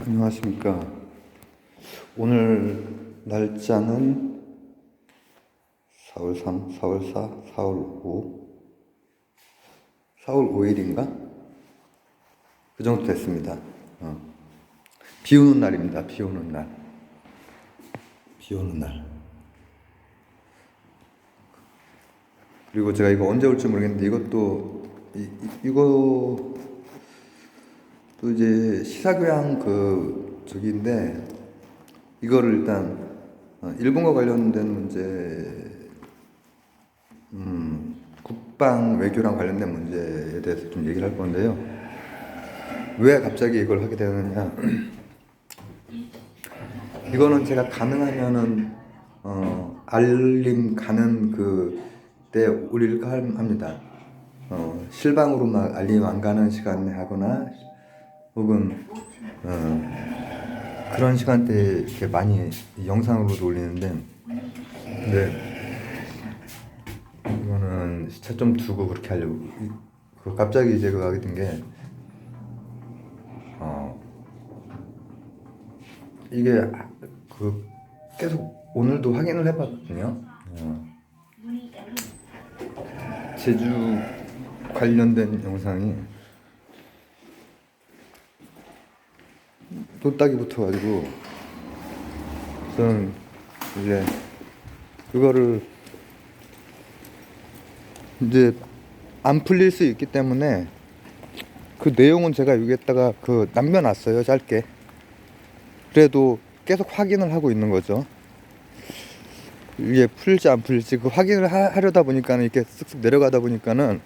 안녕하십니까. 오늘 날짜는 4월 3, 4월 4, 4월 5, 4월 5일인가? 그 정도 됐습니다. 비 오는 날입니다. 비 오는 날. 비 오는 날. 그리고 제가 이거 언제 올지 모르겠는데 이것도, 이거 또 이제 시사교양 저기인데 이거를 일단 일본과 관련된 문제, 국방 외교랑 관련된 문제에 대해서 좀 얘기를 할 건데요. 왜 갑자기 이걸 하게 되느냐? 이거는 제가 가능하면은 알림 가는 그때 올릴까 합니다. 실방으로 막 알림 안 가는 시간에 하거나 혹은 그런 시간대에 이렇게 많이 영상으로도 올리는데, 근데 이거는 시차 좀 두고 그렇게 하려고. 갑자기 이제 그거 하게 된 게, 이게 계속 오늘도 확인을 해봤거든요. 제주 관련된 영상이 또 딱이 붙어가지고 저는 이제 그거를 이제 안 풀릴 수 있기 때문에 그 내용은 제가 여기에다가 남겨놨어요, 짧게. 그래도 계속 확인을 하고 있는 거죠. 이게 풀릴지 안 풀릴지 확인을 하려다 보니까는 이렇게 쓱쓱 내려가다 보니까는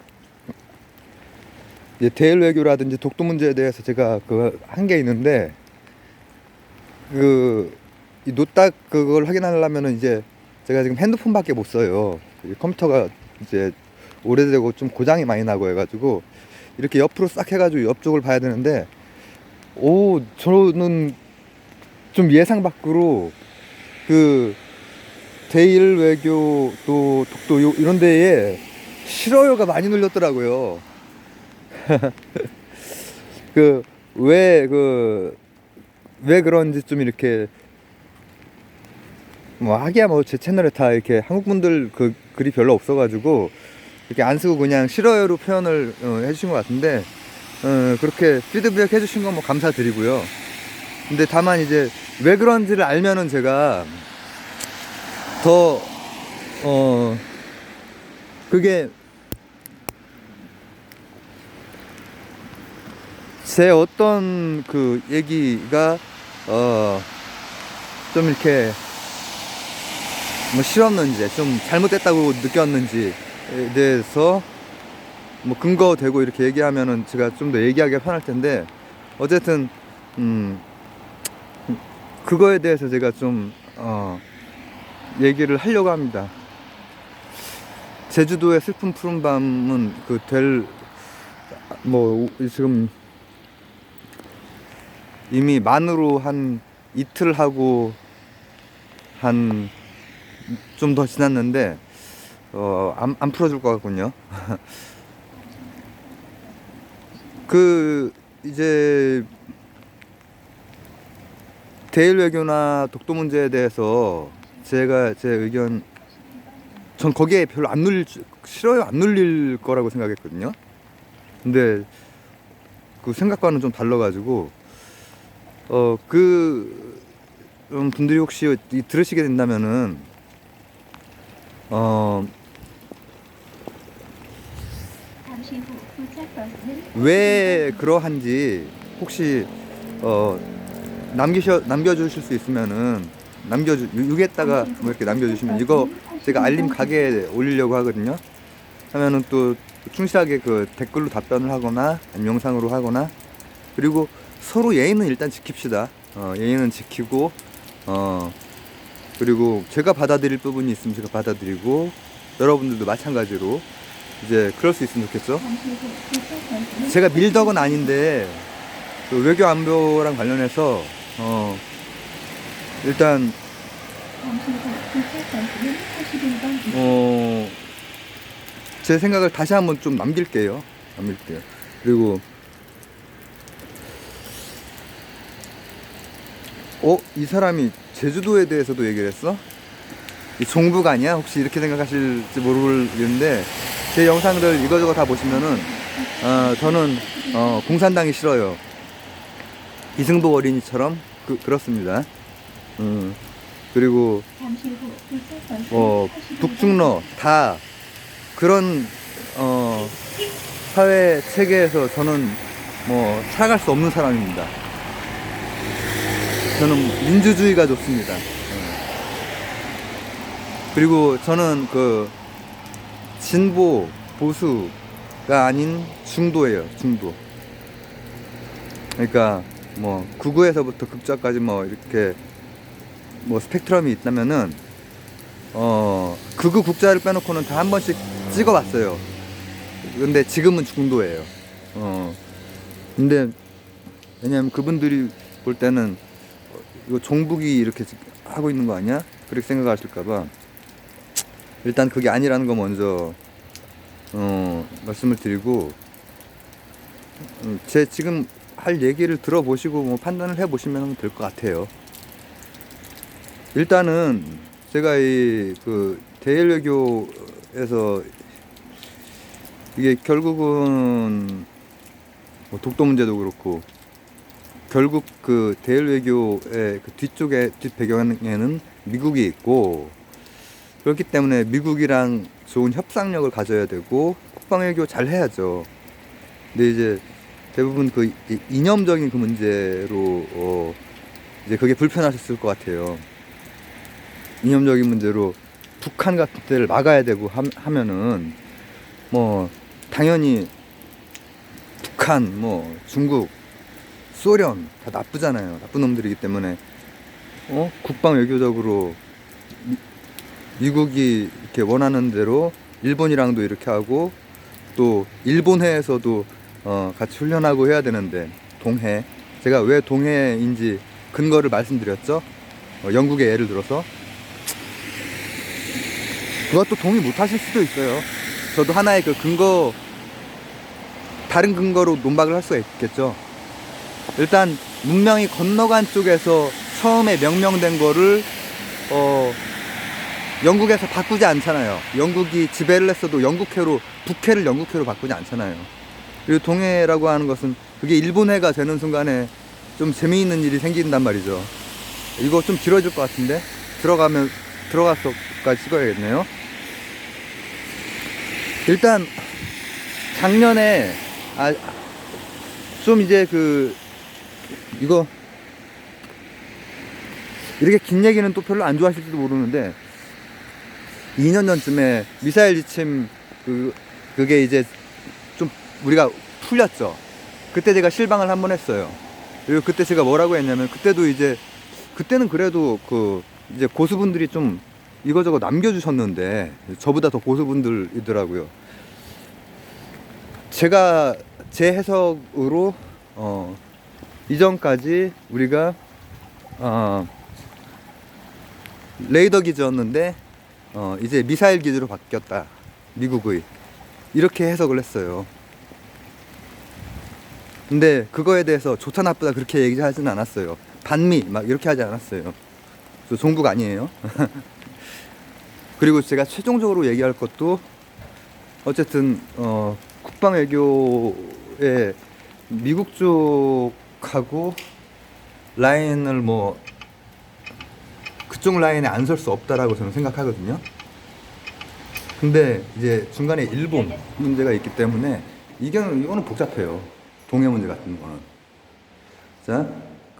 이제 대일 외교라든지 독도 문제에 대해서 제가 한 게 있는데, 이 노딱 그걸 확인하려면은 이제 제가 지금 핸드폰밖에 못 써요. 컴퓨터가 이제 오래되고 좀 고장이 많이 나고 해가지고 이렇게 옆으로 싹 해가지고 옆쪽을 봐야 되는데, 저는 좀 예상 밖으로 대일 외교 또 독도 이런 데에 싫어요가 많이 눌렸더라고요. 왜 그런지 좀 이렇게 하기야 제 채널에 다 이렇게 한국 분들 글이 별로 없어가지고 이렇게 안 쓰고 그냥 싫어요로 표현을 해주신 것 같은데, 그렇게 피드백 해주신 건 감사드리고요. 근데 다만 이제 왜 그런지를 알면은 제가 더 그게 제 어떤 얘기가 좀 이렇게 싫었는지, 좀 잘못됐다고 느꼈는지에 대해서 근거 대고 이렇게 얘기하면은 제가 좀 더 얘기하기가 편할 텐데, 어쨌든 그거에 대해서 제가 좀 얘기를 하려고 합니다. 제주도의 슬픈 푸른밤은 지금 이미 만으로 한 이틀 하고 좀 더 지났는데 안 풀어줄 것 같군요. 이제 대일 외교나 독도 문제에 대해서 제 의견, 전 거기에 별로 싫어요 안 눌릴 거라고 생각했거든요. 근데 생각과는 좀 달라가지고 분들이 혹시 들으시게 된다면은 왜 그러한지 혹시 남겨주실 수 있으면은 여기에다가 이렇게 남겨주시면, 이거 제가 알림 가게 올리려고 하거든요. 하면은 또 충실하게 댓글로 답변을 하거나 아니면 영상으로 하거나, 그리고 서로 예의는 일단 지킵시다. 예의는 지키고, 그리고 제가 받아들일 부분이 있으면 제가 받아들이고, 여러분들도 마찬가지로 이제 그럴 수 있으면 좋겠죠. 제가 밀덕은 아닌데 외교 안보랑 관련해서 일단 제 생각을 다시 한번 좀 남길게요. 그리고 이 사람이 제주도에 대해서도 얘기를 했어? 이 종북 아니야? 혹시 이렇게 생각하실지 모르겠는데 제 영상들 이거저거 다 보시면은 저는 공산당이 싫어요. 이승복 어린이처럼 그렇습니다. 그리고 북중러 다 그런 사회 체계에서 저는 뭐 살아갈 수 없는 사람입니다. 저는 민주주의가 좋습니다. 그리고 저는 그 진보 보수가 아닌 중도예요. 중도. 그러니까 뭐 극우에서부터 극좌까지 뭐 이렇게 뭐 스펙트럼이 있다면은 극우 국자를 빼놓고는 다 한 번씩 찍어봤어요. 근데 지금은 중도예요. 근데 왜냐면 그분들이 볼 때는 이거 종북이 이렇게 하고 있는 거 아니야? 그렇게 생각하실까봐 일단 그게 아니라는 거 먼저 말씀을 드리고 제 지금 할 얘기를 들어보시고 뭐 판단을 해보시면 될 것 같아요. 일단은 제가 이 그 대일외교에서 이게 결국은 뭐 독도 문제도 그렇고 결국 그 대일외교의 그 뒤쪽에 뒷배경에는 미국이 있고 그렇기 때문에 미국이랑 좋은 협상력을 가져야 되고 국방외교 잘 해야죠. 근데 이제 대부분 그 이념적인 그 문제로 이제 그게 불편하셨을 것 같아요. 이념적인 문제로 북한 같은 데를 막아야 되고 하면은 뭐 당연히 북한 뭐 중국 소련 다 나쁘잖아요. 나쁜 놈들이기 때문에 국방 외교적으로 미국이 이렇게 원하는 대로 일본이랑도 이렇게 하고 또 일본해에서도 같이 훈련하고 해야 되는데 동해 제가 왜 동해인지 근거를 말씀드렸죠. 영국의 예를 들어서 그것도 동의 못 하실 수도 있어요. 저도 하나의 그 근거 다른 근거로 논박을 할 수가 있겠죠. 일단 문명이 건너간 쪽에서 처음에 명명된 거를 영국에서 바꾸지 않잖아요. 영국이 지배를 했어도 영국해로 북해를 영국해로 바꾸지 않잖아요. 그리고 동해라고 하는 것은 그게 일본해가 되는 순간에 좀 재미있는 일이 생긴단 말이죠. 이거 좀 길어질 것 같은데 들어가서까지 찍어야겠네요. 일단 작년에 좀 이제 이거 이렇게 긴 얘기는 또 별로 안 좋아하실지도 모르는데 2년 전쯤에 미사일 지침 그게 이제 좀 우리가 풀렸죠. 그때 제가 실방을 한번 했어요. 그리고 그때 제가 뭐라고 했냐면 그때는 그래도 이제 고수분들이 좀 이거저거 남겨주셨는데 저보다 더 고수분들이더라고요. 제가 제 해석으로 이전까지 우리가 레이더 기지였는데 이제 미사일 기지로 바뀌었다. 미국의 이렇게 해석을 했어요. 근데 그거에 대해서 좋다 나쁘다 그렇게 얘기하지는 않았어요. 반미 막 이렇게 하지 않았어요. 저 종북 아니에요. 그리고 제가 최종적으로 얘기할 것도 어쨌든 국방 외교에 미국 쪽하고 라인을 뭐 그쪽 라인에 안 설 수 없다라고 저는 생각하거든요. 근데 이제 중간에 일본 문제가 있기 때문에 이거는 복잡해요. 동해 문제 같은 거는. 자,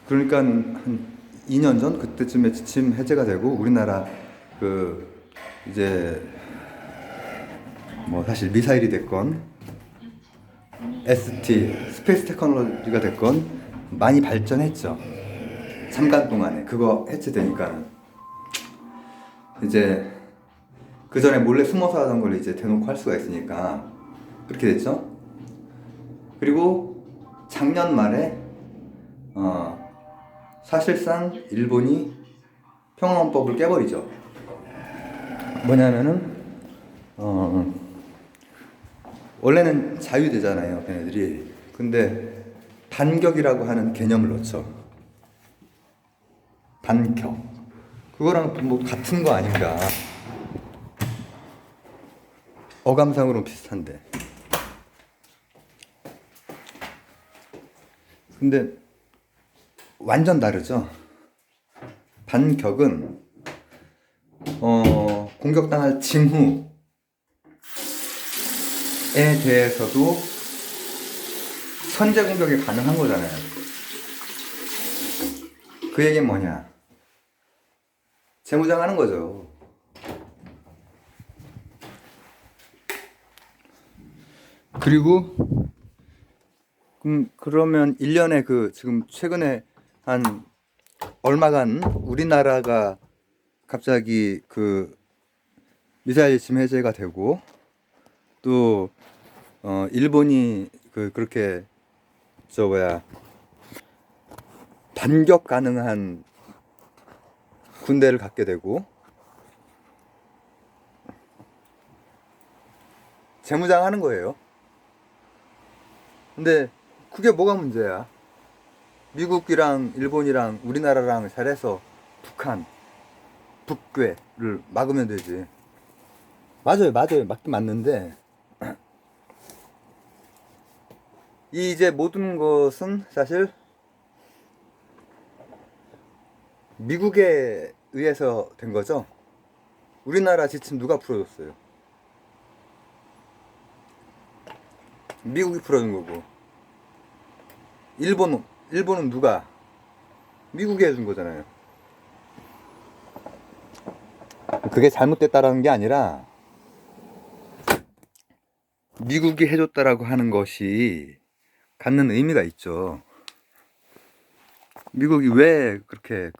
그러니까 한 2년 전 그때쯤에 지침 해제가 되고 우리나라 이제 뭐 사실 미사일이 됐건 ST 스페이스 테크놀로지가 됐건 많이 발전했죠. 잠깐 동안에 그거 해체되니까 이제 그 전에 몰래 숨어서 하던 걸 이제 대놓고 할 수가 있으니까 그렇게 됐죠. 그리고 작년 말에 사실상 일본이 평화헌법을 깨버리죠. 뭐냐면은 원래는 자유되잖아요, 걔네들이. 근데 반격이라고 하는 개념을 넣죠. 반격. 그거랑 뭐 같은 거 아닌가. 어감상으로는 비슷한데. 근데 완전 다르죠. 반격은 공격당할 징후에 대해서도 선제 공격이 가능한 거잖아요. 그 얘기는 뭐냐? 재무장하는 거죠. 그리고 그러면 1년에 지금 최근에 한 얼마간 우리나라가 갑자기 미사일 지침 해제가 되고 또 일본이 그렇게 반격 가능한 군대를 갖게 되고 재무장하는 거예요. 근데 그게 뭐가 문제야? 미국이랑 일본이랑 우리나라랑 잘해서 북한, 북괴를 막으면 되지. 맞아요. 맞긴 맞는데 이제 모든 것은 사실 미국에 의해서 된 거죠. 우리나라 지침 누가 풀어줬어요? 미국이 풀어준 거고. 일본은 누가? 미국이 해준 거잖아요. 그게 잘못됐다라는 게 아니라 미국이 해줬다라고 하는 것이 갖는 의미가 있죠. 미국이 왜 그렇게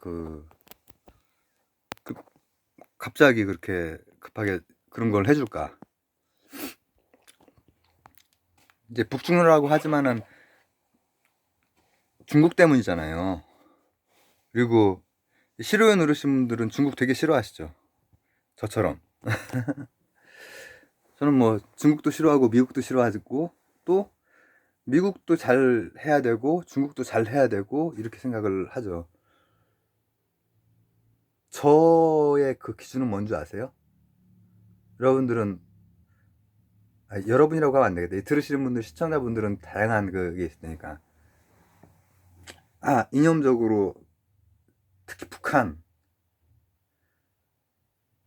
갑자기 그렇게 급하게 그런 걸 해줄까? 이제 북중러라고 하지만은 중국 때문이잖아요. 그리고 싫어요 누르신 분들은 중국 되게 싫어하시죠. 저처럼. 저는 뭐 중국도 싫어하고 미국도 싫어하고 또 미국도 잘 해야 되고 중국도 잘 해야 되고 이렇게 생각을 하죠. 저의 그 기준은 뭔지 아세요? 여러분들은 여러분이라고 하면 안 되겠다. 들으시는 분들, 시청자분들은 다양한 그게 있으니까. 이념적으로 특히 북한,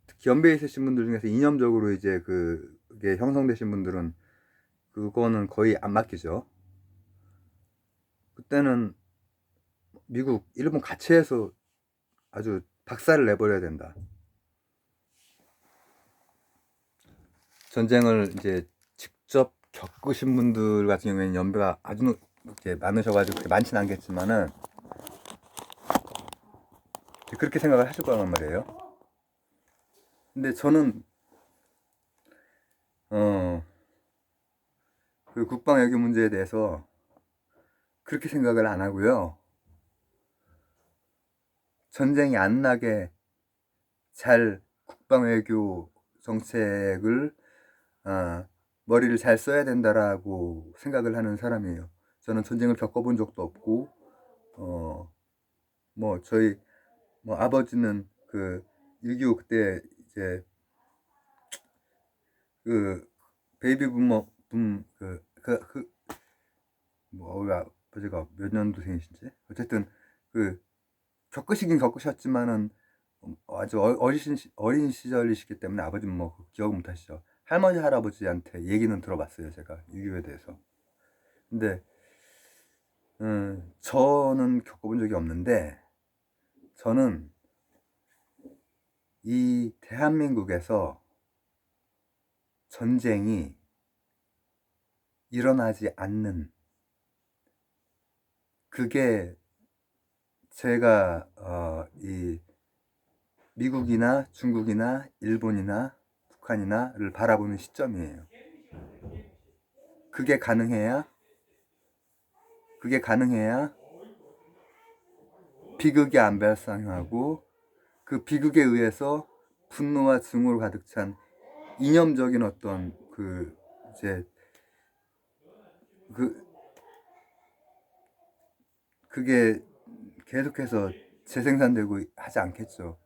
특히 연배에 있으신 분들 중에서 이념적으로 이제 그게 형성되신 분들은 그거는 거의 안 맡기죠. 그때는 미국, 일본 같이 해서 아주 박살을 내버려야 된다. 전쟁을 이제 직접 겪으신 분들 같은 경우에는 연배가 아주 이렇게 많으셔가지고 그렇게 많지는 않겠지만은 그렇게 생각을 하실 거란 말이에요. 근데 저는 그 국방 외교 문제에 대해서 그렇게 생각을 안 하고요. 전쟁이 안 나게 잘 국방 외교 정책을 머리를 잘 써야 된다라고 생각을 하는 사람이에요. 저는 전쟁을 겪어본 적도 없고 뭐 저희 뭐 아버지는 6.25 그때 이제 베이비 부머 우리 아버지가 몇 년도생이신지 어쨌든 겪으시긴 겪으셨지만은 아주 어린 시절이시기 때문에 아버지는 뭐 기억 못 하시죠. 할머니 할아버지한테 얘기는 들어봤어요. 제가 6.25에 대해서. 근데 저는 겪어본 적이 없는데 저는 이 대한민국에서 전쟁이 일어나지 않는 그게 제가 이 미국이나 중국이나 일본이나 북한이나를 바라보는 시점이에요. 그게 가능해야 비극이 안 발생하고 그 비극에 의해서 분노와 증오로 가득 찬 이념적인 어떤 그게 계속해서 재생산되고 하지 않겠죠.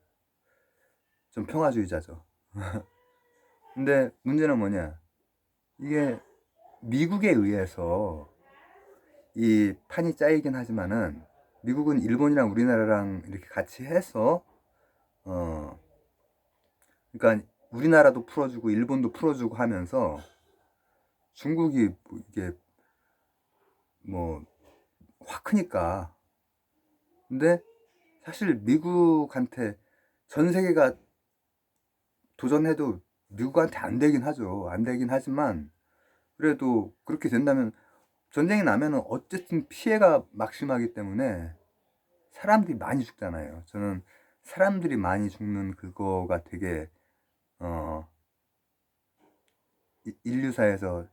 좀 평화주의자죠. 근데 문제는 뭐냐? 이게 미국에 의해서 이 판이 짜이긴 하지만은 미국은 일본이랑 우리나라랑 이렇게 같이 해서 어 그러니까 우리나라도 풀어주고 일본도 풀어주고 하면서 중국이 이게 뭐 확 크니까. 근데 사실 미국한테 전 세계가 도전해도 미국한테 안 되긴 하죠. 안 되긴 하지만 그래도 그렇게 된다면 전쟁이 나면은 어쨌든 피해가 막심하기 때문에 사람들이 많이 죽잖아요. 저는 사람들이 많이 죽는 그거가 되게 어 인류사에서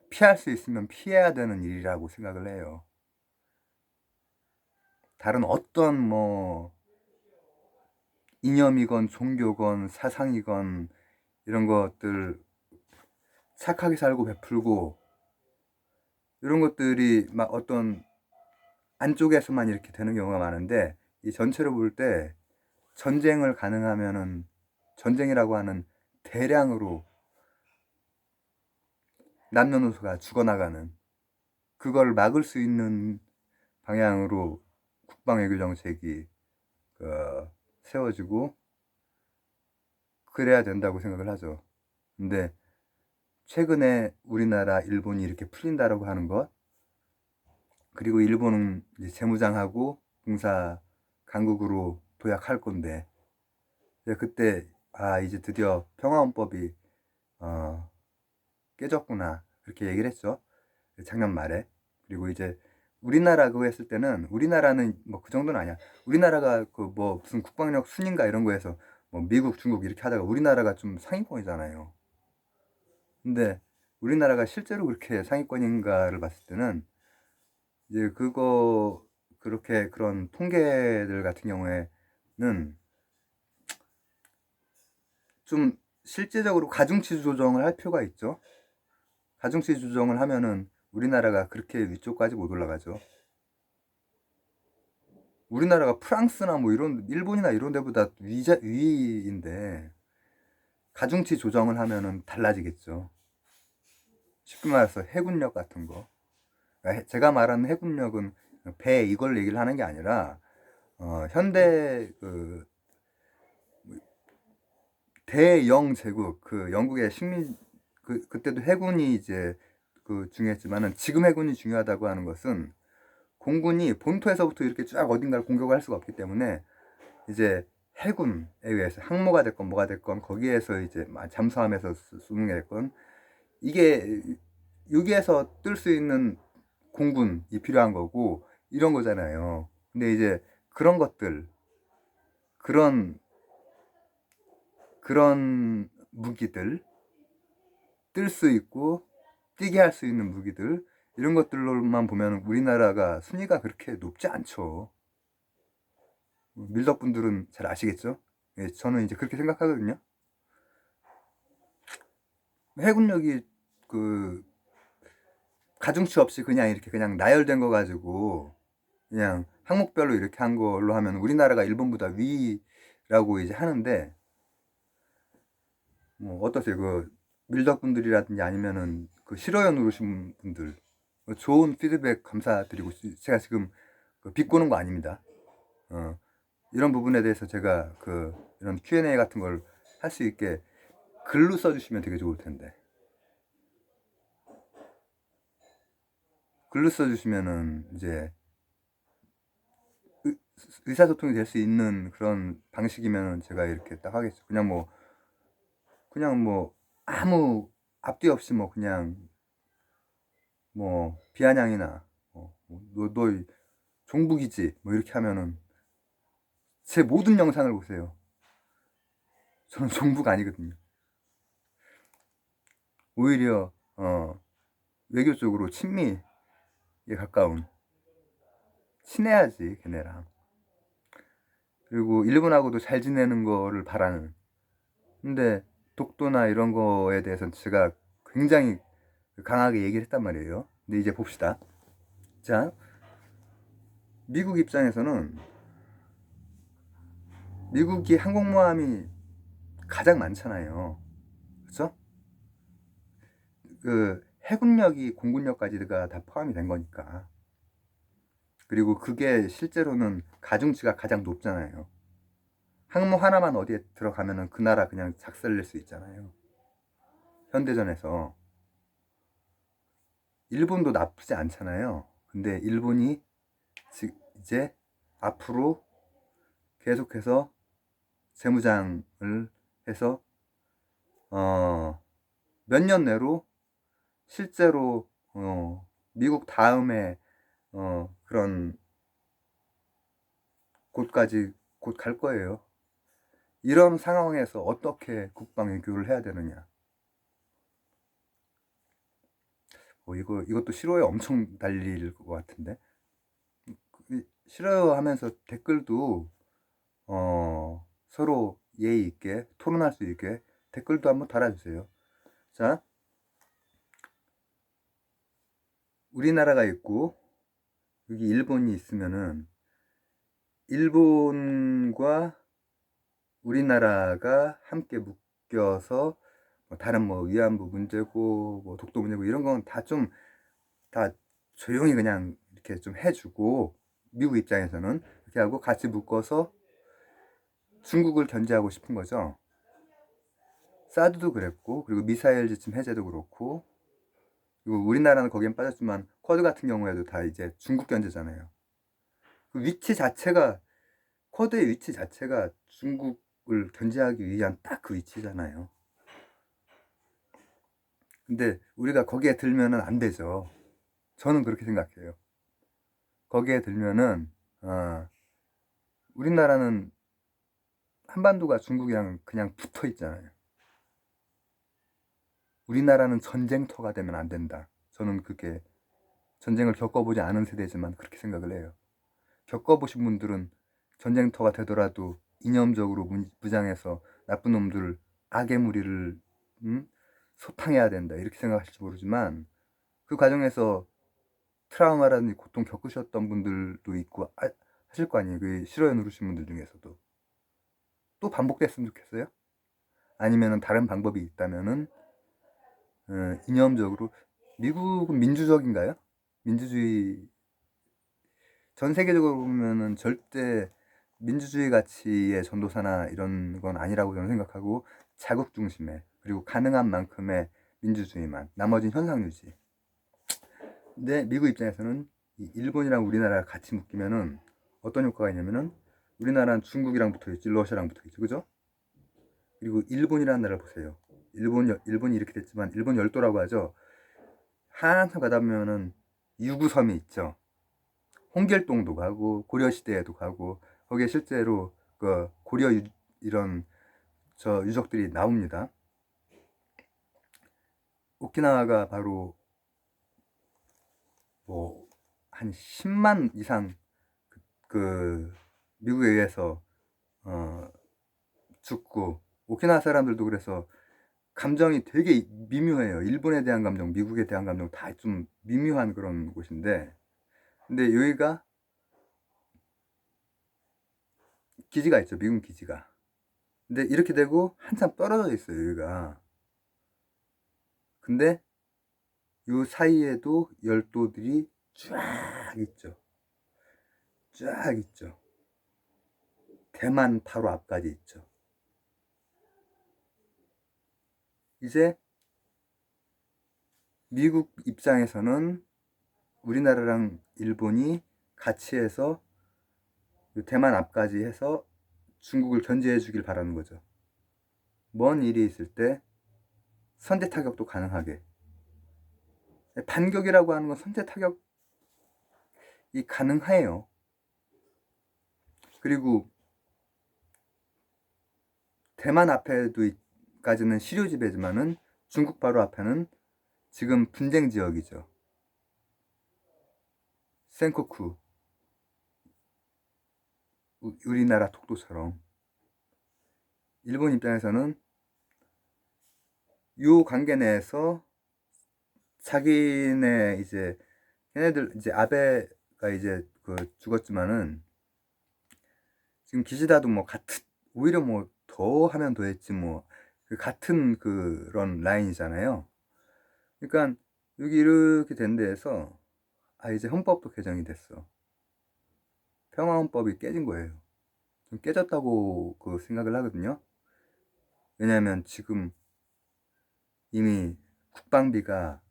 피할 수 있으면 피해야 되는 일이라고 생각을 해요. 다른 어떤 뭐 이념이건 종교건 사상이건 이런 것들 착하게 살고 베풀고 이런 것들이 막 어떤 안쪽에서만 이렇게 되는 경우가 많은데 이 전체로 볼 때 전쟁을 가능하면은 전쟁이라고 하는 대량으로 남녀노소가 죽어나가는 그걸 막을 수 있는 방향으로 국방외교 정책이 세워지고 그래야 된다고 생각을 하죠. 근데 최근에 우리나라, 일본이 이렇게 풀린다라고 하는 것, 그리고 일본은 이제 재무장하고 군사 강국으로 도약할 건데, 그때 이제 드디어 평화헌법이 깨졌구나 그렇게 얘기를 했죠. 작년 말에. 그리고 이제 우리나라 그거 했을 때는 우리나라는 뭐 그 정도는 아니야. 우리나라가 그 뭐 무슨 국방력 순인가 이런 거에서 뭐 미국, 중국 이렇게 하다가 우리나라가 좀 상위권이잖아요. 근데 우리나라가 실제로 그렇게 상위권인가를 봤을 때는 이제 그거 그렇게 그런 통계들 같은 경우에는 좀 실제적으로 가중치 조정을 할 필요가 있죠. 가중치 조정을 하면은 우리나라가 그렇게 위쪽까지 못 올라가죠. 우리나라가 프랑스나 뭐 이런 일본이나 이런 데보다 위인데 가중치 조정을 하면은 달라지겠죠. 쉽게 말해서 해군력 같은 거. 제가 말하는 해군력은 배 이걸 얘기를 하는 게 아니라 현대 그 대영 제국 그 영국의 식민 그때도 해군이 이제 그 중요했지만은 지금 해군이 중요하다고 하는 것은 공군이 본토에서부터 이렇게 쫙 어딘가를 공격을 할 수가 없기 때문에 이제 해군에 의해서 항모가 됐건 뭐가 됐건 거기에서 이제 잠수함에서 쏘는 게 됐건 이게 여기에서 뜰 수 있는 공군이 필요한 거고 이런 거잖아요. 근데 이제 그런 것들 그런 그런 무기들 뜰 수 있고 뛰게 할 수 있는 무기들 이런 것들로만 보면 우리나라가 순위가 그렇게 높지 않죠. 밀덕분들은 잘 아시겠죠? 예, 저는 이제 그렇게 생각하거든요. 해군력이 그 가중치 없이 그냥 이렇게 그냥 나열된 거 가지고 그냥 항목별로 이렇게 한 걸로 하면 우리나라가 일본보다 위라고 이제 하는데 뭐 어떠세요? 그 밀덕분들이라든지 아니면은 그 싫어요 누르신 분들 좋은 피드백 감사드리고 제가 지금 비꼬는 거 아닙니다. 어, 이런 부분에 대해서 제가 이런 Q&A 같은 걸 할 수 있게 글로 써주시면 되게 좋을 텐데 글로 써주시면은 이제 의사소통이 될 수 있는 그런 방식이면 제가 이렇게 딱 하겠죠. 그냥 뭐 아무 앞뒤 없이 뭐 그냥 뭐 비아냥이나 너 종북이지 뭐 이렇게 하면은 제 모든 영상을 보세요. 저는 종북 아니거든요. 오히려 외교 쪽으로 친미에 가까운 친해야지 걔네랑. 그리고 일본하고도 잘 지내는 거를 바라는. 근데 독도나 이런 거에 대해서는 제가 굉장히 강하게 얘기를 했단 말이에요. 근데 이제 봅시다. 자, 미국 입장에서는 미국이 항공모함이 가장 많잖아요. 그렇죠? 그 해군력이 공군력까지가 다 포함이 된 거니까. 그리고 그게 실제로는 가중치가 가장 높잖아요. 항모 하나만 어디에 들어가면은 그 나라 그냥 작살낼 수 있잖아요. 현대전에서. 일본도 나쁘지 않잖아요. 근데 일본이 이제 앞으로 계속해서 재무장을 해서 몇 년 내로 실제로 미국 다음에 그런 곳까지 곧 갈 거예요. 이런 상황에서 어떻게 국방 외교를 해야 되느냐. 이것도 싫어요. 엄청 달릴 것 같은데. 싫어요 하면서 댓글도 서로 예의 있게 토론할 수 있게 댓글도 한번 달아주세요. 자, 우리나라가 있고 여기 일본이 있으면은 일본과 우리나라가 함께 묶여서 다른 위안부 문제고 독도 문제고 이런 건 다 조용히 그냥 이렇게 좀 해주고 미국 입장에서는 이렇게 하고 같이 묶어서 중국을 견제하고 싶은 거죠. 사드도 그랬고 그리고 미사일 지침 해제도 그렇고 그리고 우리나라는 거기엔 빠졌지만 쿼드 같은 경우에도 다 이제 중국 견제잖아요. 그 위치 자체가 쿼드의 위치 자체가 중국을 견제하기 위한 딱 그 위치잖아요. 근데 우리가 거기에 들면은 안 되죠. 저는 그렇게 생각해요. 거기에 들면은 우리나라는 한반도가 중국이랑 그냥 붙어 있잖아요. 우리나라는 전쟁터가 되면 안 된다. 저는 그게 전쟁을 겪어보지 않은 세대지만 그렇게 생각을 해요. 겪어보신 분들은 전쟁터가 되더라도 이념적으로 무장해서 나쁜 놈들, 악의 무리를 소탕해야 된다 이렇게 생각하실지 모르지만 그 과정에서 트라우마라든지 고통 겪으셨던 분들도 있고 하실 거 아니에요. 그 싫어요 누르신 분들 중에서도 또 반복됐으면 좋겠어요. 아니면은 다른 방법이 있다면은 이념적으로 미국은 민주적인가요? 민주주의 전 세계적으로 보면은 절대 민주주의 가치의 전도사나 이런 건 아니라고 저는 생각하고 자국 중심의 그리고 가능한 만큼의 민주주의만 나머지는 현상 유지. 근데 미국 입장에서는 일본이랑 우리나라가 같이 묶이면은 어떤 효과가 있냐면은 우리나라는 중국이랑 붙어있지 러시아랑 붙어있지 그죠? 그리고 일본이라는 나라를 보세요. 일본이 이렇게 됐지만 일본 열도라고 하죠. 한참 가다 보면은 유구섬이 있죠. 홍길동도 가고 고려시대에도 가고 거기에 실제로 그 고려 이런 저 유적들이 나옵니다. 오키나와가 바로 한 10만 이상 그 미국에 의해서 죽고 오키나와 사람들도 그래서 감정이 되게 미묘해요. 일본에 대한 감정, 미국에 대한 감정 다 좀 미묘한 그런 곳인데 근데 여기가 기지가 있죠. 미군 기지가. 근데 이렇게 되고 한참 떨어져 있어요. 여기가. 근데 요 사이에도 열도들이 쫙 있죠. 쫙 있죠. 대만 바로 앞까지 있죠. 이제 미국 입장에서는 우리나라랑 일본이 같이 해서 대만 앞까지 해서 중국을 견제해 주길 바라는 거죠. 먼 일이 있을 때 선제 타격도 가능하게. 반격이라고 하는 건 선제 타격이 가능해요. 그리고 대만 앞에도까지는 시료 지배지만은 중국 바로 앞에는 지금 분쟁 지역이죠. 센코쿠 우리나라 독도처럼 일본 입장에서는 요 관계 내에서 자기네 이제 걔네들 이제 아베 이제 죽었지만은 지금 기시다도 뭐 같은, 오히려 뭐 더 하면 더 했지 뭐 같은 그런 라인이잖아요. 그러니까 여기 이렇게 된 데에서 이제 헌법도 개정이 됐어. 평화헌법이 깨진 거예요. 좀 깨졌다고 생각을 하거든요. 왜냐하면 지금 이미 국방비가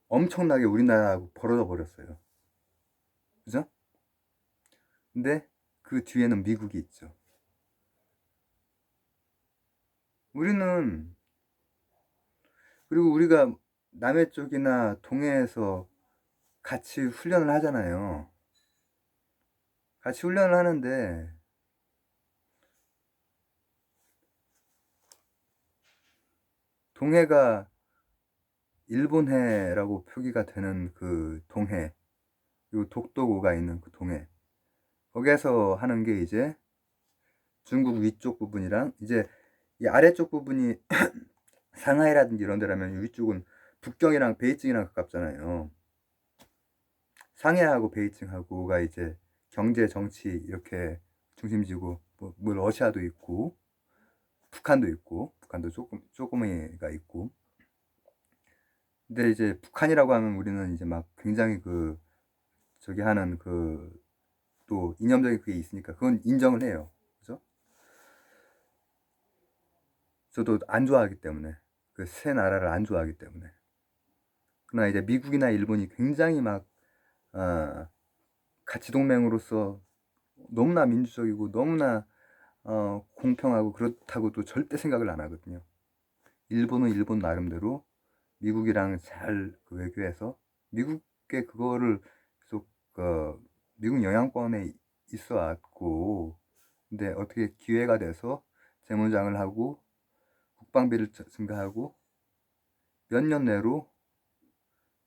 엄청나게 우리나라하고 벌어져 버렸어요. 그죠? 근데 그 뒤에는 미국이 있죠. 우리는, 그리고 우리가 남해 쪽이나 동해에서 같이 훈련을 하잖아요. 같이 훈련을 하는데 동해가 일본해라고 표기가 되는 그 동해, 그리고 독도고가 있는 그 동해, 거기에서 하는 게 이제 중국 위쪽 부분이랑 이제 이 아래쪽 부분이 상하이라든지 이런 데라면 위쪽은 북경이랑 베이징이랑 가깝잖아요. 상해하고 베이징하고가 이제 경제, 정치 이렇게 중심지고, 뭐 러시아도 있고 북한도 있고, 북한도 조금이가 있고. 근데 이제 북한이라고 하면 우리는 이제 막 굉장히 저기 하는 또 이념적인 그게 있으니까 그건 인정을 해요. 그죠? 저도 안 좋아하기 때문에, 그 세 나라를 안 좋아하기 때문에. 그러나 이제 미국이나 일본이 굉장히 막 가치 동맹으로서 너무나 민주적이고 너무나 공평하고 그렇다고도 절대 생각을 안 하거든요. 일본은 일본 나름대로 미국이랑 잘 외교해서 미국의 그거를 계속 미국 영향권에 있어 왔고, 근데 어떻게 기회가 돼서 재무장을 하고 국방비를 증가하고 몇 년 내로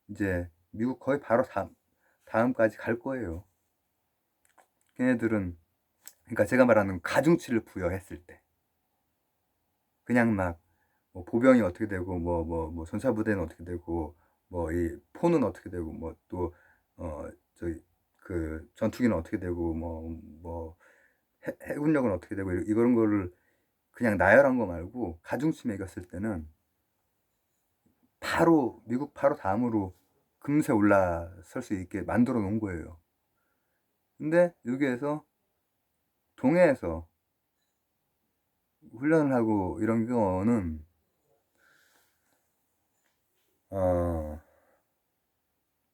이제 미국 거의 바로 다음까지 갈 거예요. 걔네들은, 그러니까 제가 말하는 가중치를 부여했을 때, 그냥 막 뭐 보병이 어떻게 되고 뭐 전차부대는 어떻게 되고 뭐 이 포는 어떻게 되고 뭐 또 저기 전투기는 어떻게 되고 뭐 해군력은 어떻게 되고 이런 거를 그냥 나열한 거 말고 가중치 매겼을 때는 바로 미국 바로 다음으로 금세 올라설 수 있게 만들어 놓은 거예요. 근데 여기에서 동해에서 훈련을 하고 이런 경우는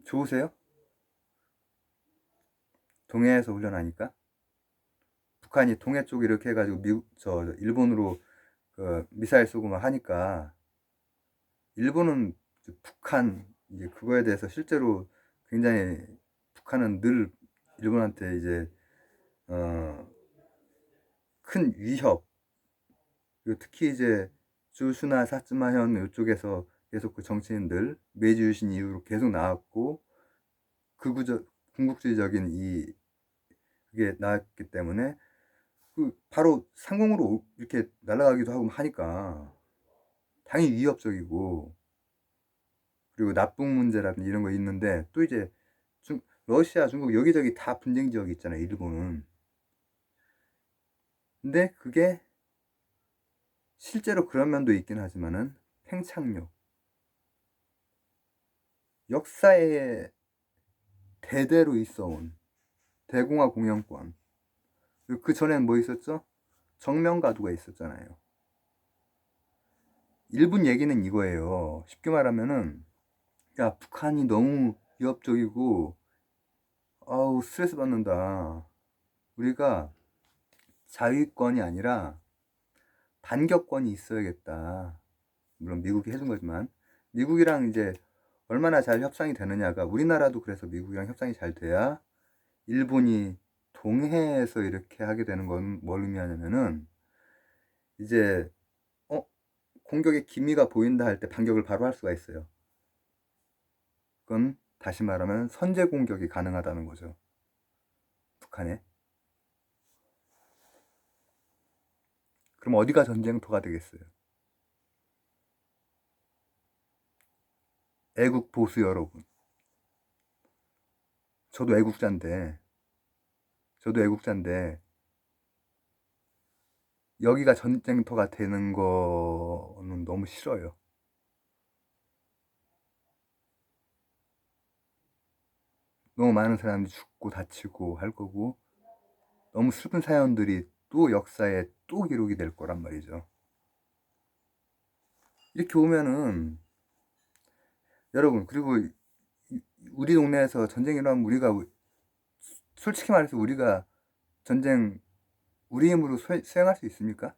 좋으세요? 동해에서 훈련하니까 북한이 동해 쪽 이렇게 해가지고 일본으로 미사일 쏘고 막 하니까 일본은 북한 이제 그거에 대해서 실제로 굉장히, 북한은 늘 일본한테 이제 큰 위협, 그리고 특히 이제 주슈나 사츠마현 이쪽에서 계속 그 정치인들 메이지 유신 이후로 계속 나왔고 궁극주의적인 그게 나왔기 때문에 바로 상공으로 이렇게 날아가기도 하고 하니까 당연히 위협적이고, 그리고 납북 문제라든지 이런 거 있는데 또 이제 러시아, 중국 여기저기 다 분쟁 지역이 있잖아요, 일본은. 근데 그게 실제로 그런 면도 있긴 하지만은 팽창력, 역사에 대대로 있어온 대공화 공영권, 그 전에는 뭐 있었죠? 정면가도가 있었잖아요. 일본 얘기는 이거예요. 쉽게 말하면은, 야, 북한이 너무 위협적이고 아우 스트레스 받는다, 우리가 자위권이 아니라 반격권이 있어야겠다. 물론 미국이 해준 거지만 미국이랑 이제 얼마나 잘 협상이 되느냐가, 우리나라도 그래서 미국이랑 협상이 잘 돼야 일본이 동해에서 이렇게 하게 되는 건 뭘 의미하냐면은 이제 공격의 기미가 보인다 할 때 반격을 바로 할 수가 있어요. 그건 다시 말하면 선제 공격이 가능하다는 거죠, 북한에. 그럼 어디가 전쟁터가 되겠어요? 애국 보수 여러분, 저도 애국자인데, 저도 애국자인데, 여기가 전쟁터가 되는 거는 너무 싫어요. 너무 많은 사람들이 죽고 다치고 할 거고, 너무 슬픈 사연들이 또 역사에 또 기록이 될 거란 말이죠. 이렇게 오면은, 여러분, 그리고 우리 동네에서 전쟁이 일어나면 우리가, 솔직히 말해서 우리가 전쟁 우리 힘으로 수행할 수 있습니까?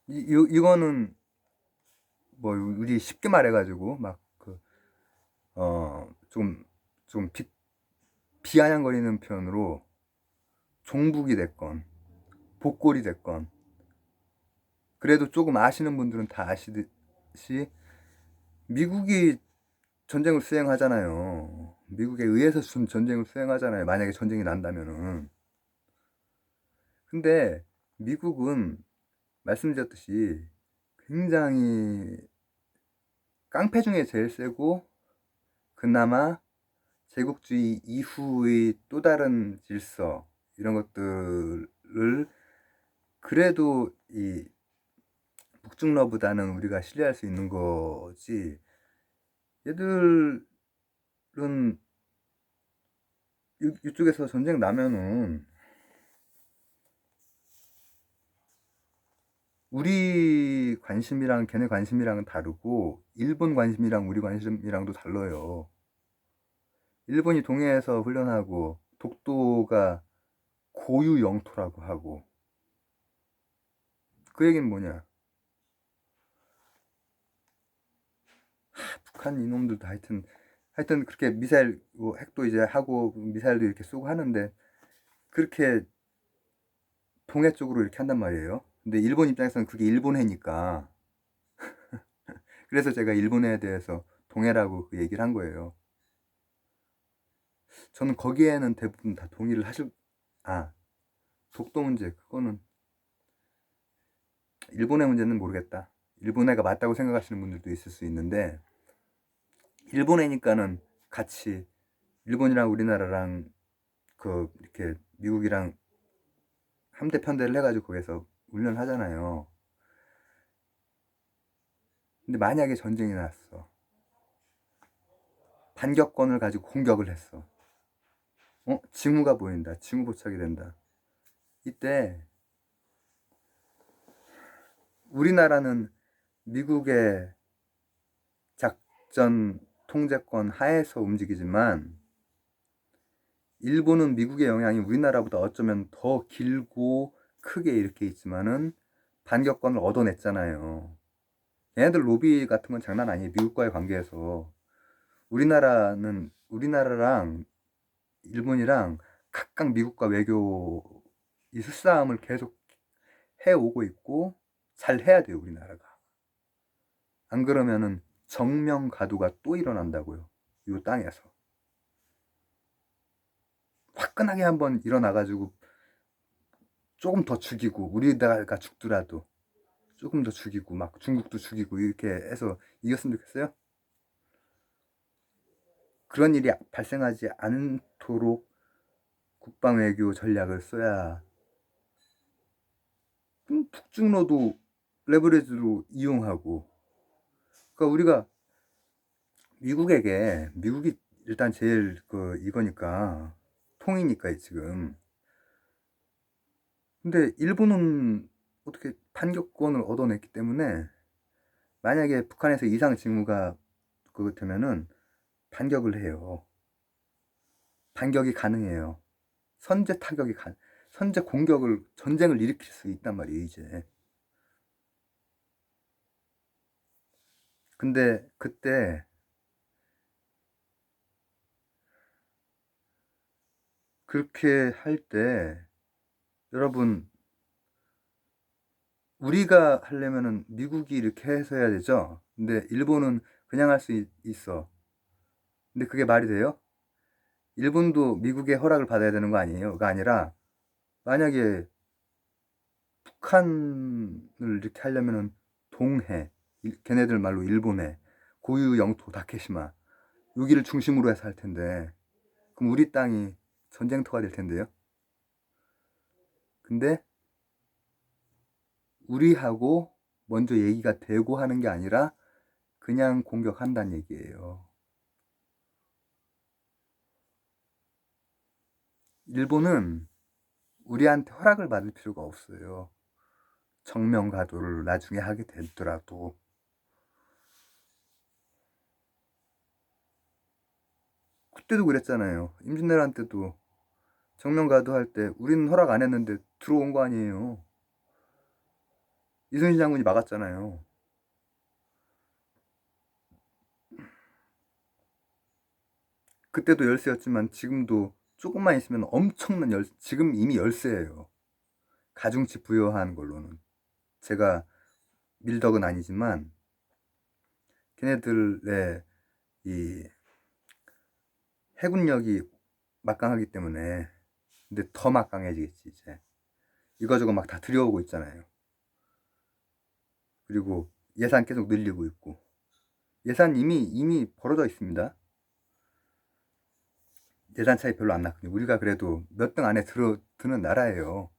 이거는 뭐 우리 쉽게 말해가지고 막 그, 좀 비아냥거리는 표현으로 종북이 됐건 복골이 됐건 그래도 조금 아시는 분들은 다 아시듯이 미국이 전쟁을 수행하잖아요. 미국에 의해서 전쟁을 수행하잖아요. 만약에 전쟁이 난다면은. 근데 미국은 말씀드렸듯이 굉장히 깡패 중에 제일 세고 그나마 제국주의 이후의 또 다른 질서 이런 것들을 그래도 이 북중러보다는 우리가 신뢰할 수 있는 거지. 얘들은 이쪽에서 전쟁 나면은 우리 관심이랑 걔네 관심이랑은 다르고 일본 관심이랑 우리 관심이랑도 달라요. 일본이 동해에서 훈련하고 독도가 고유 영토라고 하고 그 얘기는 뭐냐? 북한 이놈들도 하여튼 그렇게 미사일 뭐 핵도 이제 하고 미사일도 이렇게 쏘고 하는데 그렇게 동해 쪽으로 이렇게 한단 말이에요. 근데 일본 입장에서는 그게 일본해니까 그래서 제가 일본해에 대해서 동해라고 그 얘기를 한 거예요. 저는 거기에는 대부분 다 동의를 하실 아 독도 문제 그거는 일본의 문제는 모르겠다. 일본해가 맞다고 생각하시는 분들도 있을 수 있는데 일본해니까는 같이 일본이랑 우리나라랑 그 이렇게 미국이랑 함대 편대를 해가지고 거기서 훈련을 하잖아요. 근데 만약에 전쟁이 났어. 반격권을 가지고 공격을 했어. 징후가 보인다. 징후 포착이 된다. 이때 우리나라는 미국의 작전 통제권 하에서 움직이지만 일본은 미국의 영향이 우리나라보다 어쩌면 더 길고 크게 이렇게 있지만은 반격권을 얻어냈잖아요. 얘네들 로비 같은 건 장난 아니에요. 미국과의 관계에서. 우리나라랑 일본이랑 각각 미국과 외교 이 수싸움을 계속 해오고 있고 잘 해야 돼요, 우리나라가. 안 그러면은 정명가도가 또 일어난다고요. 이 땅에서. 화끈하게 한번 일어나가지고 조금 더 죽이고 우리나라가 죽더라도 조금 더 죽이고 막 중국도 죽이고 이렇게 해서 이겼으면 좋겠어요. 그런 일이 발생하지 않도록 국방 외교 전략을 써야 북중로도 레버리지로 이용하고 그러니까 우리가 미국이 일단 제일 그 이거니까 통이니까 지금 근데 일본은 어떻게 반격권을 얻어냈기 때문에 만약에 북한에서 이상 징후가 그거 되면은 반격을 해요. 반격이 가능해요. 선제 타격이 선제 공격을 전쟁을 일으킬 수 있단 말이에요 이제. 근데 그때 그렇게 할 때 여러분 우리가 하려면은 미국이 이렇게 해서 해야 되죠. 근데 일본은 그냥 할 수 있어. 근데 그게 말이 돼요? 일본도 미국의 허락을 받아야 되는 거 아니에요? 가 아니라 만약에 북한을 이렇게 하려면은 동해 걔네들 말로 일본의 고유 영토 다케시마 여기를 중심으로 해서 할 텐데, 그럼 우리 땅이 전쟁터가 될 텐데요. 근데 우리하고 먼저 얘기가 되고 하는 게 아니라 그냥 공격한다는 얘기예요. 일본은 우리한테 허락을 받을 필요가 없어요. 정면가도를 나중에 하게 되더라도. 그때도 그랬잖아요. 임진왜란 때도 정면가도 할 때 우리는 허락 안 했는데 들어온 거 아니에요. 이순신 장군이 막았잖아요. 그때도 열세였지만 지금도 조금만 있으면 엄청난 지금 이미 열세예요. 가중치 부여한 걸로는. 제가 밀덕은 아니지만 걔네들의 이 해군력이 막강하기 때문에, 근데 더 막강해지겠지 이제. 이거저거 막 다 들여오고 있잖아요. 그리고 예산 계속 늘리고 있고, 예산 이미 벌어져 있습니다. 예산 차이 별로 안 났거든요. 우리가 그래도 몇 등 안에 드는 나라예요.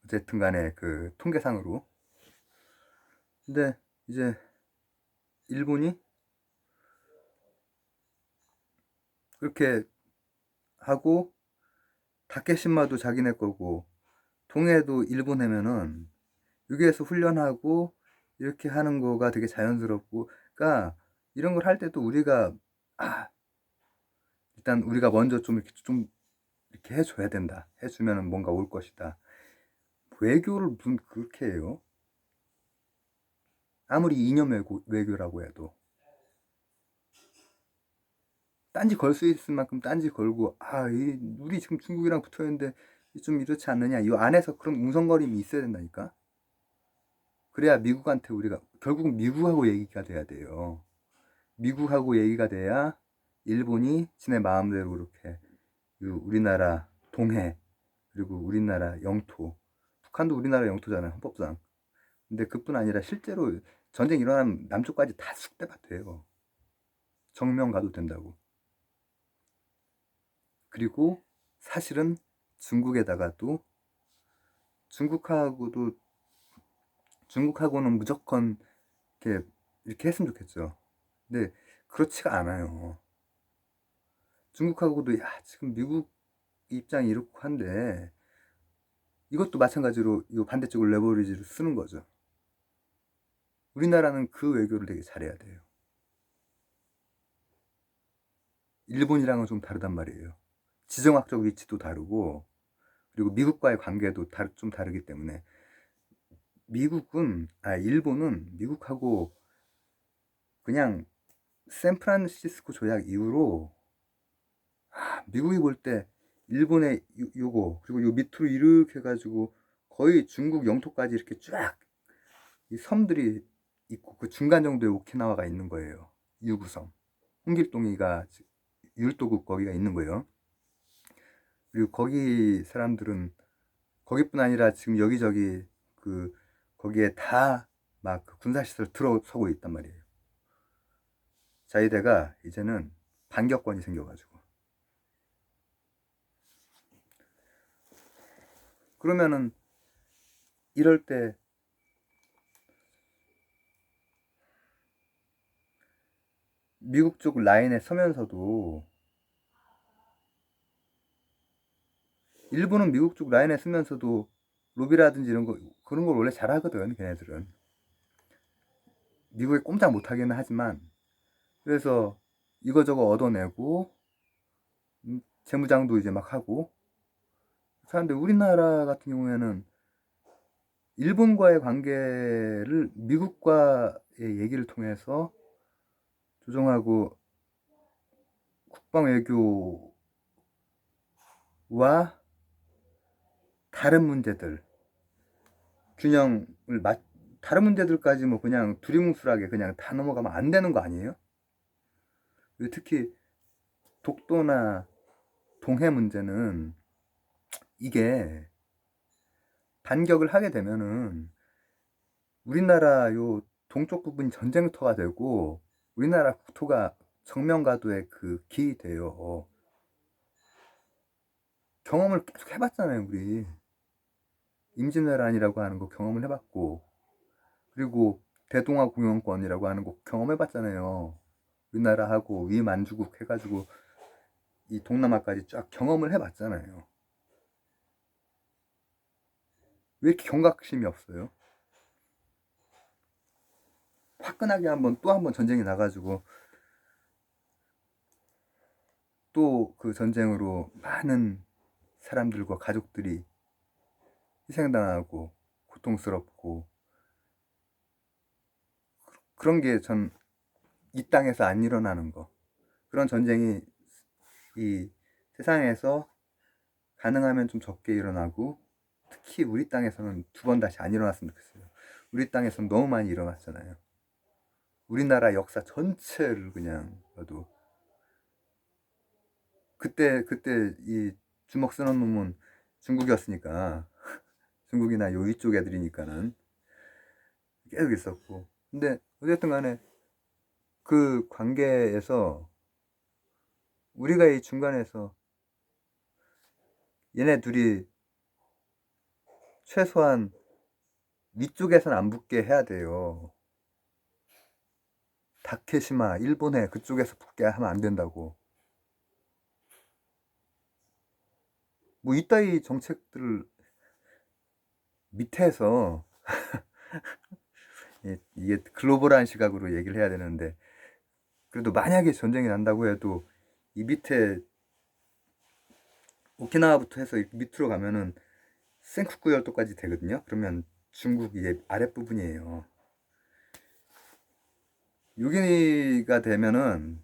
어쨌든 간에 그 통계상으로. 근데 이제 일본이 그렇게 하고, 다케시마도 자기네 거고 동해도 일본 해면은 여기에서 훈련하고 이렇게 하는 거가 되게 자연스럽고, 그러니까 이런 걸 할 때도 우리가 일단 우리가 먼저 좀 이렇게 해줘야 된다. 해주면은 뭔가 올 것이다. 외교를 무슨 그렇게 해요? 아무리 이념 외교라고 해도 딴지 걸 수 있을 만큼 딴지 걸고, 우리 지금 중국이랑 붙어 있는데 좀 이렇지 않느냐, 이 안에서 그런 웅성거림이 있어야 된다니까. 그래야 미국한테 우리가 결국은 미국하고 얘기가 돼야 돼요. 미국하고 얘기가 돼야 일본이 지네 마음대로 그렇게 우리나라 동해, 그리고 우리나라 영토, 북한도 우리나라 영토잖아요, 헌법상. 근데 그뿐 아니라 실제로 전쟁 일어나면 남쪽까지 다 숙대가 돼요. 정면 가도 된다고. 그리고 사실은 중국에다가도, 중국하고는 무조건 이렇게 했으면 좋겠죠. 근데 그렇지가 않아요. 중국하고도 지금 미국 입장이 이렇고 한데, 이것도 마찬가지로 이 반대쪽을 레버리지로 쓰는 거죠. 우리나라는 그 외교를 되게 잘해야 돼요. 일본이랑은 좀 다르단 말이에요. 지정학적 위치도 다르고, 그리고 미국과의 관계도 좀 다르기 때문에. 일본은 미국하고 그냥 샌프란시스코 조약 이후로 미국이 볼 때 일본의 요거, 그리고 요 밑으로 이렇게 해가지고 거의 중국 영토까지 이렇게 쫙 이 섬들이 있고, 그 중간 정도에 오키나와가 있는 거예요. 유구섬. 홍길동이가 율도국 거기가 있는 거예요. 그리고 거기 사람들은 거기뿐 아니라 지금 여기저기 거기에 다 막 군사시설 들어서고 있단 말이에요. 자위대가 이제는 반격권이 생겨가지고. 그러면은 이럴 때 미국 쪽 라인에 서면서도, 일본은 미국 쪽 라인에 서면서도 로비라든지 이런 거, 그런 걸 원래 잘하거든, 걔네들은. 미국에 꼼짝 못하기는 하지만. 그래서 이거저거 얻어내고, 재무장도 이제 막 하고. 그런데 우리나라 같은 경우에는 일본과의 관계를 미국과의 얘기를 통해서 조정하고, 국방 외교와 다른 문제들 균형을 다른 문제들까지 뭐 그냥 두리뭉술하게 그냥 다 넘어가면 안 되는 거 아니에요? 특히 독도나 동해 문제는 이게 반격을 하게 되면은 우리나라 동쪽 부분이 전쟁터가 되고 우리나라 국토가 정면과도의 그 길이 돼요. 경험을 계속 해봤잖아요, 우리. 임진왜란이라고 하는 거 경험을 해봤고, 그리고 대동아 공영권이라고 하는 거 경험해봤잖아요. 우리나라하고 위만주국 해가지고 이 동남아까지 쫙 경험을 해봤잖아요. 왜 이렇게 경각심이 없어요? 화끈하게 또 한 번 전쟁이 나가지고 또 그 전쟁으로 많은 사람들과 가족들이 희생당하고 고통스럽고, 그런 게 전 이 땅에서 안 일어나는 거, 그런 전쟁이 이 세상에서 가능하면 좀 적게 일어나고, 특히 우리 땅에서는 두 번 다시 안 일어났으면 좋겠어요. 우리 땅에서는 너무 많이 일어났잖아요. 우리나라 역사 전체를 그냥 봐도 그때 이 주먹 쓰는 놈은 중국이었으니까 중국이나 요 이쪽 애들이니까는 계속 있었고, 근데 어쨌든 간에 그 관계에서 우리가 이 중간에서 얘네 둘이 최소한 위쪽에선 안 붙게 해야 돼요. 다케시마 일본에 그쪽에서 붙게 하면 안 된다고. 뭐 이따위 정책들을 밑에서 이게 글로벌한 시각으로 얘기를 해야 되는데, 그래도 만약에 전쟁이 난다고 해도 이 밑에 오키나와부터 해서 밑으로 가면은 센쿠쿠 열도까지 되거든요. 그러면 중국 이게 아랫부분이에요. 여기가 되면은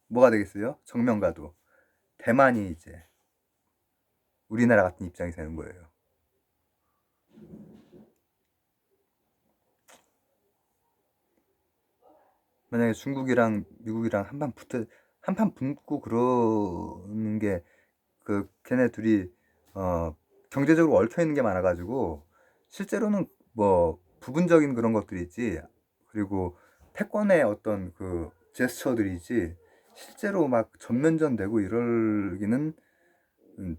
뭐가 되겠어요? 정면가도 대만이 이제 우리나라 같은 입장이 되는 거예요. 만약에 중국이랑 미국이랑 한판 붙고 그러는 게, 그 걔네 둘이 경제적으로 얽혀 있는 게 많아가지고 실제로는 뭐 부분적인 그런 것들이지, 그리고 패권의 어떤 그 제스처들이지, 실제로 막 전면전 되고 이럴기는,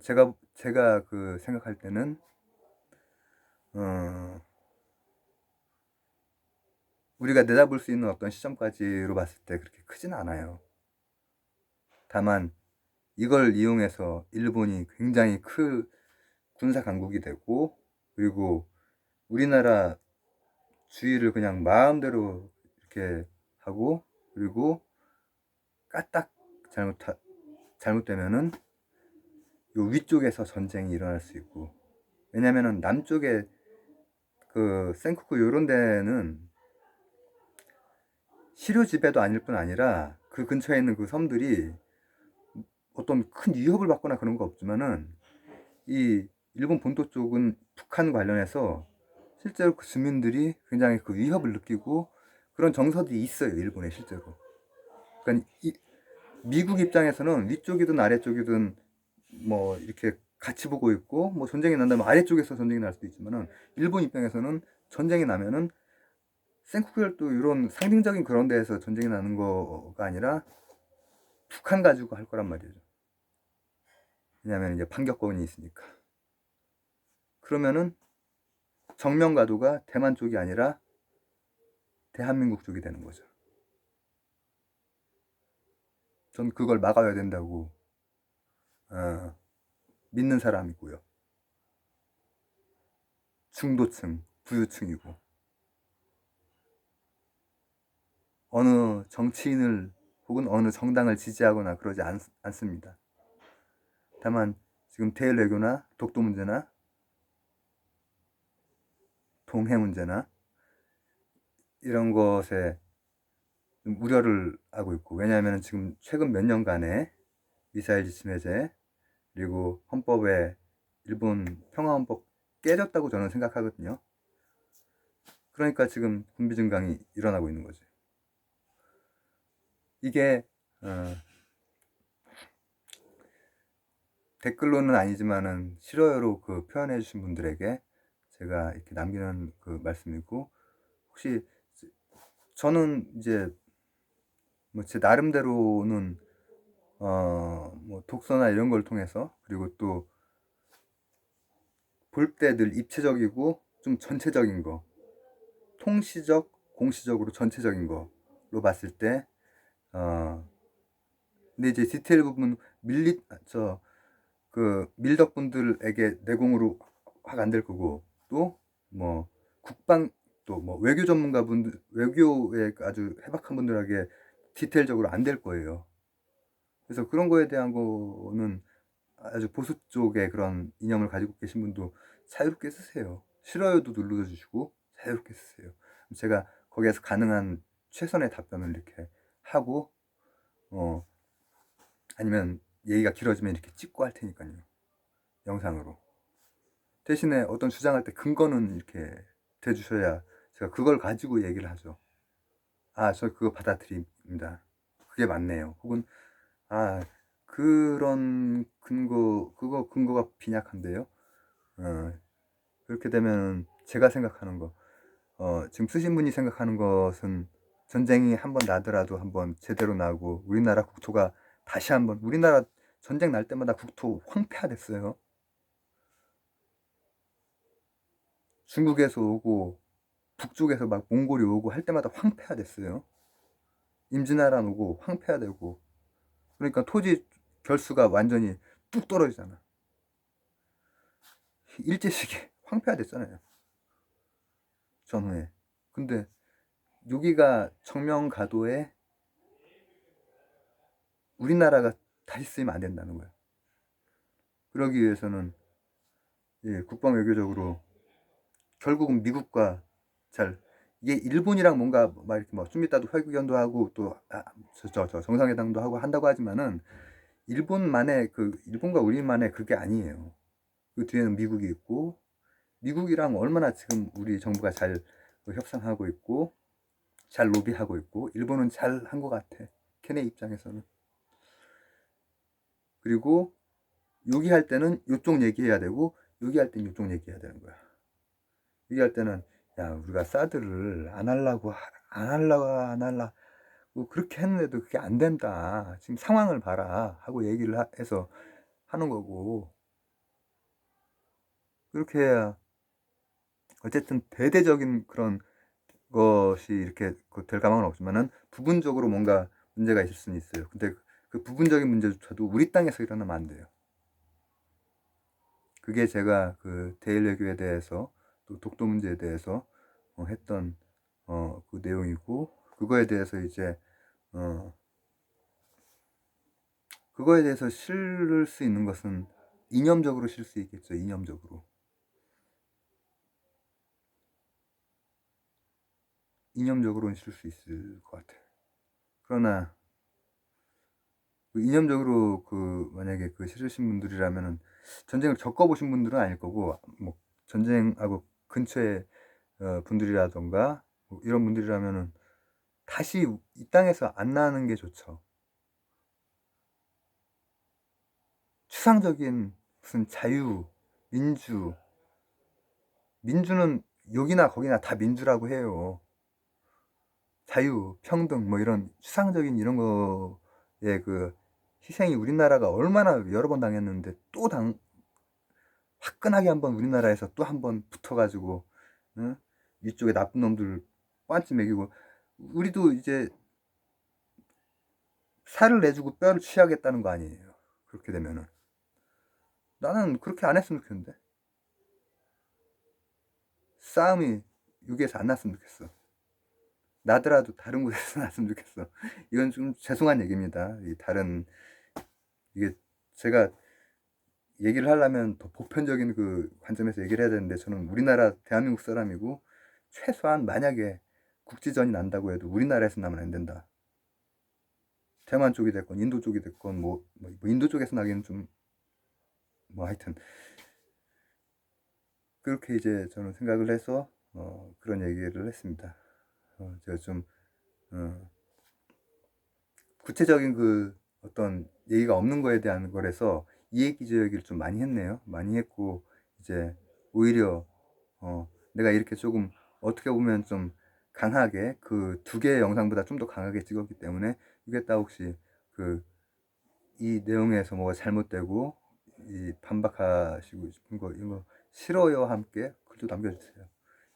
제가 그 생각할 때는 어, 우리가 내다볼 수 있는 어떤 시점까지로 봤을 때 그렇게 크진 않아요. 다만 이걸 이용해서 일본이 굉장히 큰 군사 강국이 되고, 그리고 우리나라 주위를 그냥 마음대로 이렇게 하고, 그리고 까딱 잘못되면은 요 위쪽에서 전쟁이 일어날 수 있고, 왜냐면은 남쪽에 그 센쿠쿠 요런 데는 시료 지배도 아닐 뿐 아니라 그 근처에 있는 그 섬들이 어떤 큰 위협을 받거나 그런 거 없지만은, 이 일본 본토 쪽은 북한 관련해서 실제로 그 주민들이 굉장히 그 위협을 느끼고 그런 정서들이 있어요, 일본에 실제로. 그러니까 미국 입장에서는 위쪽이든 아래쪽이든 뭐 이렇게 같이 보고 있고, 뭐 전쟁이 난다면 아래쪽에서 전쟁이 날 수도 있지만은, 일본 입장에서는 전쟁이 나면은 센쿠쿠열도 이런 상징적인 그런 데에서 전쟁이 나는 거가 아니라 북한 가지고 할 거란 말이죠. 왜냐면 이제 판격권이 있으니까. 그러면은 정면 가도가 대만 쪽이 아니라 대한민국 쪽이 되는 거죠. 전 그걸 막아야 된다고 믿는 사람이고요. 중도층, 부유층이고, 어느 정치인을 혹은 어느 정당을 지지하거나 그러지 않습니다. 다만 지금 대외외교나 독도 문제나 동해 문제나 이런 것에 우려를 하고 있고, 왜냐하면 지금 최근 몇 년간의 미사일 지침 해제, 그리고 헌법에 일본 평화헌법 깨졌다고 저는 생각하거든요. 그러니까 지금 군비 증강이 일어나고 있는 거죠. 이게 댓글로는 아니지만은 싫어요로 그 표현해 주신 분들에게 제가 이렇게 남기는 그 말씀이고, 혹시 저는 이제 뭐 제 나름대로는 뭐 독서나 이런 걸 통해서, 그리고 또 볼 때 늘 입체적이고 좀 전체적인 거, 통시적, 공시적으로 전체적인 거로 봤을 때, 근데 이제 디테일 부분 밀덕분들에게 내공으로 확 안 될 거고, 또 뭐 국방, 또 뭐 외교 전문가분들, 외교에 아주 해박한 분들에게 디테일적으로 안 될 거예요. 그래서 그런 거에 대한 거는 아주 보수 쪽의 그런 이념을 가지고 계신 분도 자유롭게 쓰세요. 싫어요도 눌러주시고 자유롭게 쓰세요. 제가 거기에서 가능한 최선의 답변을 이렇게 하고, 어 아니면 얘기가 길어지면 이렇게 찍고 할 테니까요. 영상으로. 대신에 어떤 주장할 때 근거는 이렇게 대주셔야 제가 그걸 가지고 얘기를 하죠. 아, 저 그거 받아들입니다. 그게 맞네요. 혹은, 아, 그런 그거 근거가 빈약한데요. 그렇게 되면 제가 생각하는 거, 지금 쓰신 분이 생각하는 것은 전쟁이 한번 나더라도 한번 제대로 나고, 우리나라 국토가 다시 한번, 우리나라 전쟁 날 때마다 국토 황폐화됐어요. 중국에서 오고 북쪽에서 막 몽골이 오고 할 때마다 황폐화됐어요. 임진왜란 오고 황폐화되고, 그러니까 토지 결수가 완전히 뚝 떨어지잖아. 일제시기에 황폐화됐잖아요, 전후에. 근데 여기가 청명가도에 우리나라가 다시 쓰이면 안 된다는 거예요. 그러기 위해서는, 예, 국방 외교적으로 결국은 미국과 잘, 이게 일본이랑 뭔가 막 이렇게 뭐 좀 이따도 회견도 하고 또 정상회담도 하고 한다고 하지만은, 일본과 우리만의 그게 아니에요. 그 뒤에는 미국이 있고, 미국이랑 얼마나 지금 우리 정부가 잘 협상하고 있고 잘 로비하고 있고, 일본은 잘 한 것 같아, 걔네 입장에서는. 그리고 여기 할 때는 이쪽 얘기해야 되고, 여기 할 때는 이쪽 얘기해야 되는 거야. 여기 할 때는, 야, 우리가 사드를 안 할라 그렇게 했는데도 그게 안 된다, 지금 상황을 봐라 하고 얘기를 해서 하는 거고, 그렇게 해야 어쨌든 대대적인 그런 것이 이렇게 될 가망은 없지만은 부분적으로 뭔가 문제가 있을 수는 있어요. 근데 그 부분적인 문제조차도 우리 땅에서 일어나면 안 돼요. 그게 제가 그 대일 외교에 대해서, 또 독도 문제에 대해서 했던 그 내용이고, 그거에 대해서 이제 그거에 대해서 실을 수 있는 것은 이념적으로 실 수 있겠죠. 이념적으로는 실 수 있을 것 같아요. 그러나 그 이념적으로 만약에 싫으신 분들이라면은 전쟁을 겪어보신 분들은 아닐 거고, 뭐 전쟁하고 근처에 분들이라던가 뭐 이런 분들이라면은 다시 이 땅에서 안 나는 게 좋죠. 추상적인 무슨 자유, 민주, 민주는 여기나 거기나 다 민주라고 해요. 자유, 평등, 뭐 이런 추상적인 이런 거에 희생이 우리나라가 얼마나 여러 번 당했는데, 화끈하게 한번 우리나라에서 또 한번 붙어가지고, 응? 위쪽에 나쁜 놈들 빤찌 먹이고, 우리도 이제 살을 내주고 뼈를 취하겠다는 거 아니에요. 그렇게 되면은 나는 그렇게 안 했으면 좋겠는데, 싸움이 여기에서 안 났으면 좋겠어. 나더라도 다른 곳에서 났으면 좋겠어. 이건 좀 죄송한 얘기입니다. 이게 제가 얘기를 하려면 더 보편적인 그 관점에서 얘기를 해야 되는데, 저는 우리나라 대한민국 사람이고, 최소한 만약에 국지전이 난다고 해도 우리나라에서 나면 안 된다. 대만 쪽이 됐건 인도 쪽이 됐건, 뭐 인도 쪽에서 나기는 좀, 뭐 하여튼 그렇게 이제 저는 생각을 해서 그런 얘기를 했습니다. 제가 좀 구체적인 어떤 얘기가 없는 거에 대한 거라서 이 얘기 저 얘기를 좀 많이 했네요. 많이 했고, 이제 오히려 내가 이렇게 조금 어떻게 보면 좀 강하게 그 두 개의 영상보다 좀 더 강하게 찍었기 때문에 이게 딱 혹시 그 이 내용에서 뭐가 잘못되고 이 반박하시고 싶은 거 이거 싫어요 함께 글도 남겨주세요.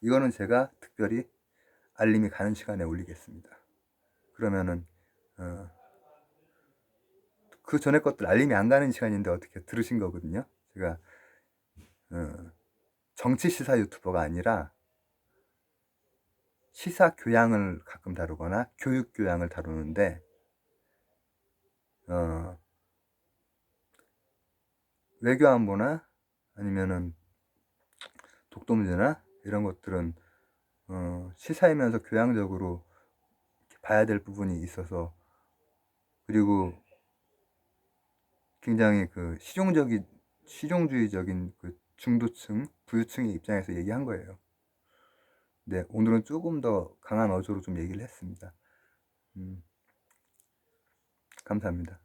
이거는 제가 특별히 알림이 가는 시간에 올리겠습니다. 그러면은 그 전에 것들 알림이 안 가는 시간인데 어떻게 들으신 거거든요. 제가 정치 시사 유튜버가 아니라 시사 교양을 가끔 다루거나 교육 교양을 다루는데 외교안보나 아니면은 독도문제나 이런 것들은 시사이면서 교양적으로 봐야 될 부분이 있어서, 그리고 굉장히 그 실용주의적인 그 중도층, 부유층의 입장에서 얘기한 거예요. 네, 오늘은 조금 더 강한 어조로 좀 얘기를 했습니다. 감사합니다.